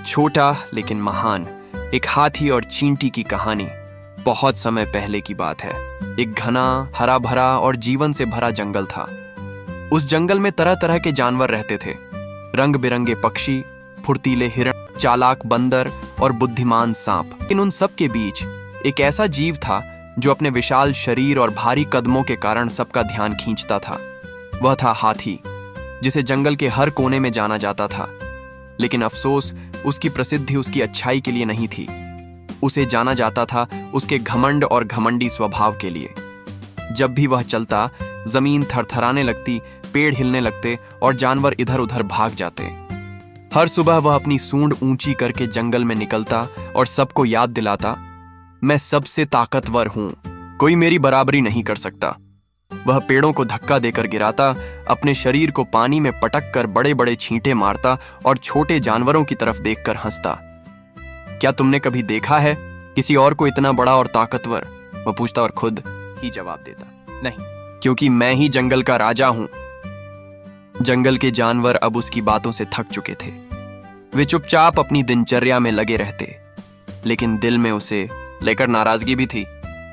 छोटा लेकिन महान, एक हाथी और चींटी की कहानी बहुत समय पहले की बात है। एक घना हरा भरा और जीवन से भरा जंगल था। उस जंगल में तरह तरह के जानवर रहते थे, रंग बिरंगे पक्षी, फुर्तीले हिरण, चालाक बंदर और बुद्धिमान सांप। लेकिन उन सब के बीच एक ऐसा जीव था जो अपने विशाल शरीर और भारी कदमों के कारण सबका ध्यान खींचता था। वह था हाथी, जिसे जंगल के हर कोने में जाना जाता था। लेकिन अफसोस, उसकी प्रसिद्धि उसकी अच्छाई के लिए नहीं थी। उसे जाना जाता था उसके घमंड और घमंडी स्वभाव के लिए। जब भी वह चलता, जमीन थरथराने लगती, पेड़ हिलने लगते और जानवर इधर उधर भाग जाते। हर सुबह वह अपनी सूंड ऊंची करके जंगल में निकलता और सबको याद दिलाता, मैं सबसे ताकतवर हूं, कोई मेरी बराबरी नहीं कर सकता। वह पेड़ों को धक्का देकर गिराता, अपने शरीर को पानी में पटक कर बड़े बड़े छींटे मारता और छोटे जानवरों की तरफ देखकर हंसता। क्या तुमने कभी देखा है किसी और को इतना बड़ा और ताकतवर? वह पूछता और खुद ही जवाब देता, नहीं, क्योंकि मैं ही जंगल का राजा हूं। जंगल के जानवर अब उसकी बातों से थक चुके थे। वे चुपचाप अपनी दिनचर्या में लगे रहते, लेकिन दिल में उसे लेकर नाराजगी भी थी।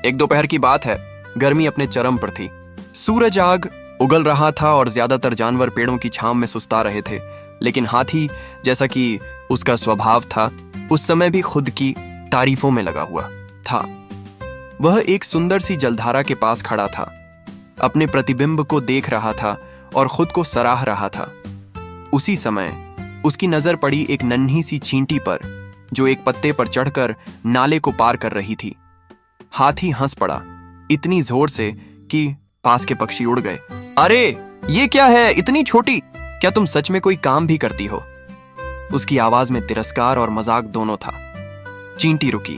एक दोपहर की बात है, गर्मी अपने चरम पर थी। सूरज आग उगल रहा था और ज्यादातर जानवर पेड़ों की छांव में सुस्ता रहे थे। लेकिन हाथी, जैसा कि उसका स्वभाव था, उस समय भी खुद की तारीफों में लगा हुआ था। वह एक सुंदर सी जलधारा के पास खड़ा था, अपने प्रतिबिंब को देख रहा था और खुद को सराह रहा था। उसी समय उसकी नजर पड़ी एक नन्ही सी चींटी पर, जो एक पत्ते पर चढ़कर नाले को पार कर रही थी। हाथी हंस पड़ा, इतनी जोर से कि पास के पक्षी उड़ गए। अरे ये क्या है, इतनी छोटी, क्या तुम सच में कोई काम भी करती हो? उसकी आवाज में तिरस्कार और मजाक दोनों था। चींटी रुकी,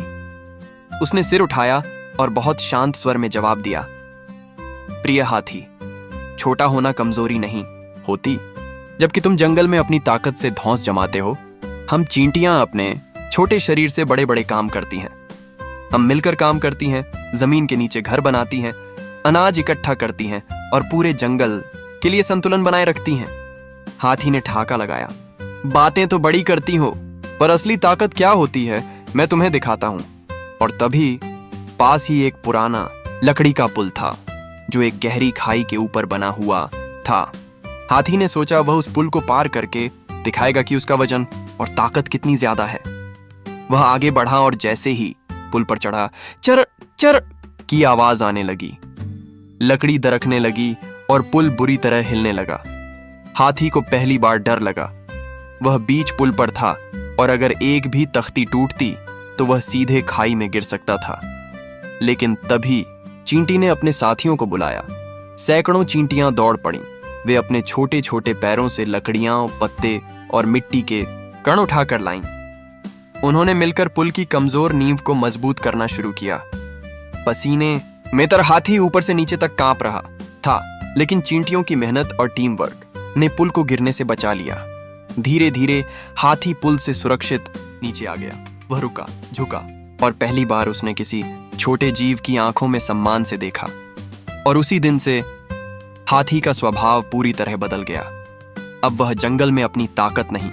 उसने सिर उठाया और बहुत शांत स्वर में जवाब दिया, प्रिय हाथी, छोटा होना कमजोरी नहीं होती। जबकि तुम जंगल में अपनी ताकत से धौंस जमाते हो, हम चींटियां अपने छोटे शरीर से बड़े बड़े काम करती हैं। हम मिलकर काम करती हैं, जमीन के नीचे घर बनाती हैं, अनाज इकट्ठा करती हैं और पूरे जंगल के लिए संतुलन बनाए रखती हैं। हाथी ने ठहाका लगाया, बातें तो बड़ी करती हो, पर असली ताकत क्या होती है मैं तुम्हें दिखाता हूं। और तभी पास ही एक पुराना लकड़ी का पुल था, जो एक गहरी खाई के ऊपर बना हुआ था। हाथी ने सोचा वह उस पुल को पार करके दिखाएगा कि उसका वजन और ताकत कितनी ज्यादा है। वह आगे बढ़ा और जैसे ही पुल पर चढ़ा, चर चर की आवाज आने लगी। लकड़ी दरकने लगी और पुल बुरी तरह हिलने लगा। हाथी को पहली बार डर लगा। वह बीच पुल पर था और अगर एक भी तख्ती टूटती तो वह सीधे खाई में गिर सकता था। लेकिन तभी चींटी ने अपने साथियों को बुलाया। सैकड़ों चींटियां दौड़ पड़ीं। वे अपने छोटे छोटे पैरों से लकड़ियां, पत्ते और मिट्टी के कण उठाकर लाईं। उन्होंने मिलकर पुल की कमजोर नींव को मजबूत करना शुरू किया। पसीने में तर हाथी ऊपर से नीचे तक कांप रहा था, लेकिन चींटियों की मेहनत और टीम वर्क ने पुल को गिरने से बचा लिया। धीरे धीरे हाथी पुल से सुरक्षित नीचे आ गया। वह रुका, झुका और पहली बार उसने किसी छोटे जीव की आंखों में सम्मान से देखा। और उसी दिन से हाथी का स्वभाव पूरी तरह बदल गया। अब वह जंगल में अपनी ताकत नहीं,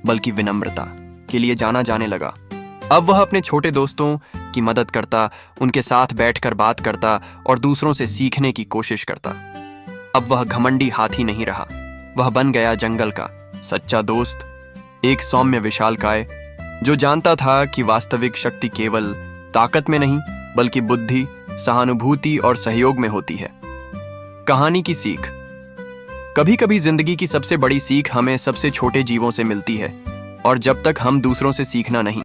बल्कि विनम्रता के लिए जाना जाने लगा। अब वह अपने छोटे दोस्तों की मदद करता, उनके साथ बैठकर बात करता और दूसरों से सीखने की कोशिश करता। अब वह घमंडी हाथी नहीं रहा, वह बन गया जंगल का सच्चा दोस्त, एक सौम्य विशालकाय जो जानता था कि वास्तविक शक्ति केवल ताकत में नहीं, बल्कि बुद्धि, सहानुभूति और सहयोग में होती है। कहानी की सीख। कभी कभी जिंदगी की सबसे बड़ी सीख हमें सबसे छोटे जीवों से मिलती है, और जब तक हम दूसरों से सीखना नहीं